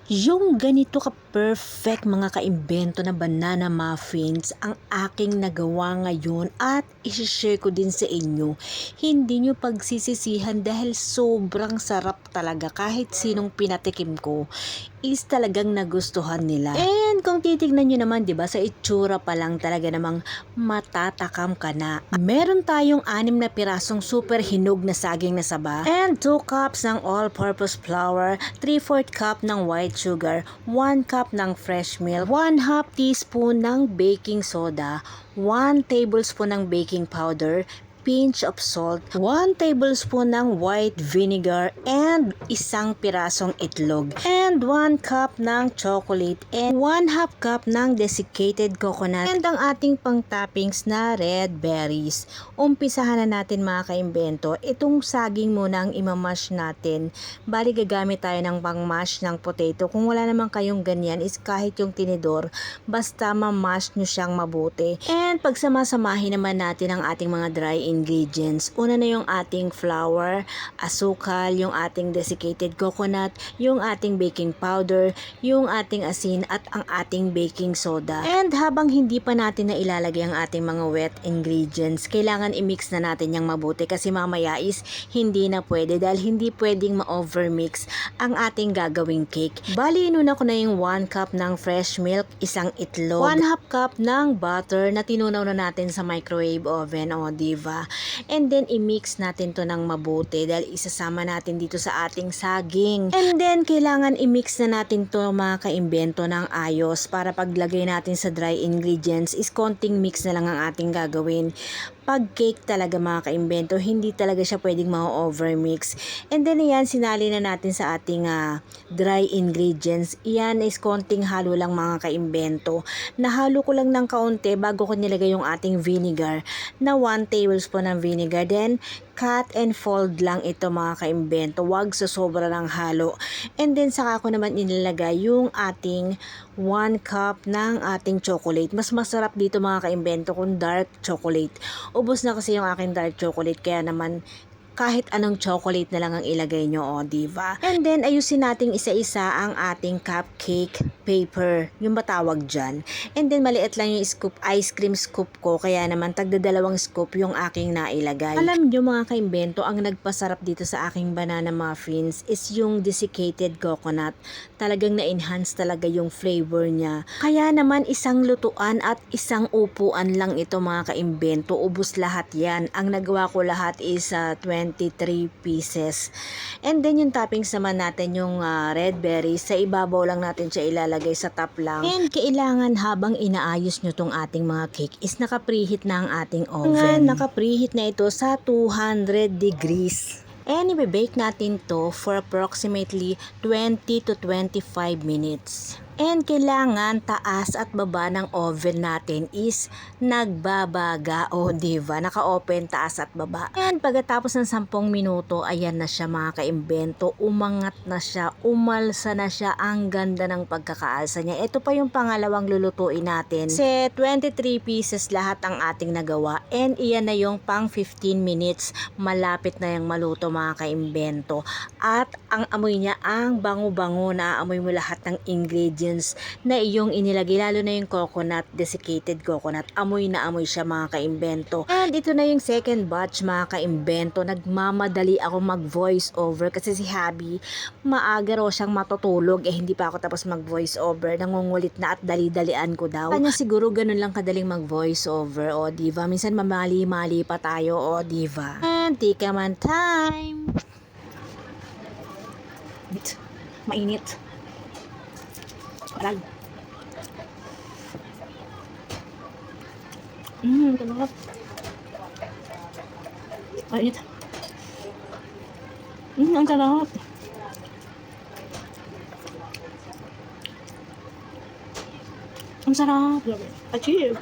Yung ganito ka-perfect mga kaimbento na banana muffins ang aking nagawa ngayon at isi-share ko din sa inyo. Hindi nyo pagsisisihan dahil sobrang sarap talaga. Kahit sinong pinatikim ko is talagang nagustuhan nila. And kung titignan nyo naman, 'di ba, sa itsura pa lang talaga namang matatakam ka na. Meron tayong 6 na pirasong super hinog na saging na saba and 2 cups ng all-purpose flour, 3/4 cup ng white sugar, 1 cup ng fresh milk, 1/2 teaspoon ng baking soda, 1 tablespoon ng baking powder, pinch of salt, 1 tablespoon ng white vinegar, and 1 pirasong itlog, and 1 cup ng chocolate, and 1/2 cup ng desiccated coconut, and ang ating pang toppings na red berries. Umpisahan na natin mga kaimbento. Itong saging muna ang imamash natin. Bali gagamit tayo ng pang mash ng potato. Kung wala naman kayong ganyan is kahit yung tinidor, basta ma-mash nyo siyang mabuti. And pagsamasamahin naman natin ang ating mga dry ingredients. Una na yung ating flour, asukal, yung ating desiccated coconut, yung ating baking powder, yung ating asin at ang ating baking soda. And habang hindi pa natin na ilalagay ang ating mga wet ingredients, kailangan i-mix na natin yung mabuti kasi mamaya is hindi na pwede dahil hindi pwedeng ma-overmix ang ating gagawing cake. Bali, inuna ko na yung 1 cup ng fresh milk, 1 itlog, 1/2 cup ng butter na tinunaw na natin sa microwave oven, o diva. And then i-mix natin to ng mabuti dahil isasama natin dito sa ating saging. And then kailangan i-mix na natin to mga kaimbento ng ayos para paglagay natin sa dry ingredients is konting mix na lang ang ating gagawin. Pag cake talaga mga kaimbento, hindi talaga siya pwedeng ma-overmix. And then ayan, sinali na natin sa ating dry ingredients. Iyan is konting halo lang mga kaimbento. Nahalo ko lang ng kaunti bago ko nilagay yung ating vinegar na 1 tablespoon ng vinegar. Then cut and fold lang ito mga kaimbento. Huwag sa sobra ng halo. And then saka ko naman inilalagay yung ating 1 cup ng ating chocolate. Mas masarap dito mga kaimbento kung dark chocolate. Ubos na kasi yung aking dark chocolate kaya naman kahit anong chocolate na lang ang ilagay nyo, o diva. And then ayusin nating isa-isa ang ating cupcake paper, yung matawag dyan. And then maliit lang yung scoop, ice cream scoop ko, kaya naman tagdadalawang scoop yung aking nailagay. Alam nyo mga kaimbento, ang nagpasarap dito sa aking banana muffins is yung desiccated coconut. Talagang na-enhance talaga yung flavor niya. Kaya naman isang lutuan at isang upuan lang ito mga kaimbento. Ubus lahat yan. Ang nagawa ko lahat is 23 pieces. And then yung toppings naman natin yung red berries. Sa ibabaw lang natin siya ilalagay, sa top lang. And kailangan habang inaayos nyo tong ating mga cake is naka-preheat na ang ating oven. Naka-preheat na ito sa 200 degrees. And i-bake natin to for approximately 20 to 25 minutes. And kailangan taas at baba ng oven natin is nagbabaga, o diva, naka-open taas at baba. And pagkatapos ng 10 minuto, ayan na siya mga kaimbento, umangat na siya, umalsa na siya, ang ganda ng pagkakaalsa niya. Ito pa yung pangalawang lulutuin natin. Kasi 23 pieces lahat ang ating nagawa. And iyan na yung pang 15 minutes, malapit na yung maluto mga kaimbento. At ang amoy niya, ang bango-bango, na amoy mo lahat ng ingredients na iyong inilagay, lalo na yung coconut, desiccated coconut. Amoy na amoy siya mga kaimbento. And ito na yung second batch mga kaimbento. Nagmamadali ako mag voice over kasi si Habi maaga raw siyang matutulog, hindi pa ako tapos mag voice over. Nangungulit na at dali-dalian ko daw. Kanya siguro ganun lang kadaling mag voice over, o diva. Minsan mamali-mali pa tayo, o diva. And tika man time. Mainit. Parang. Sarap. Mainit. Ang sarap. Ang sarap. Achieve.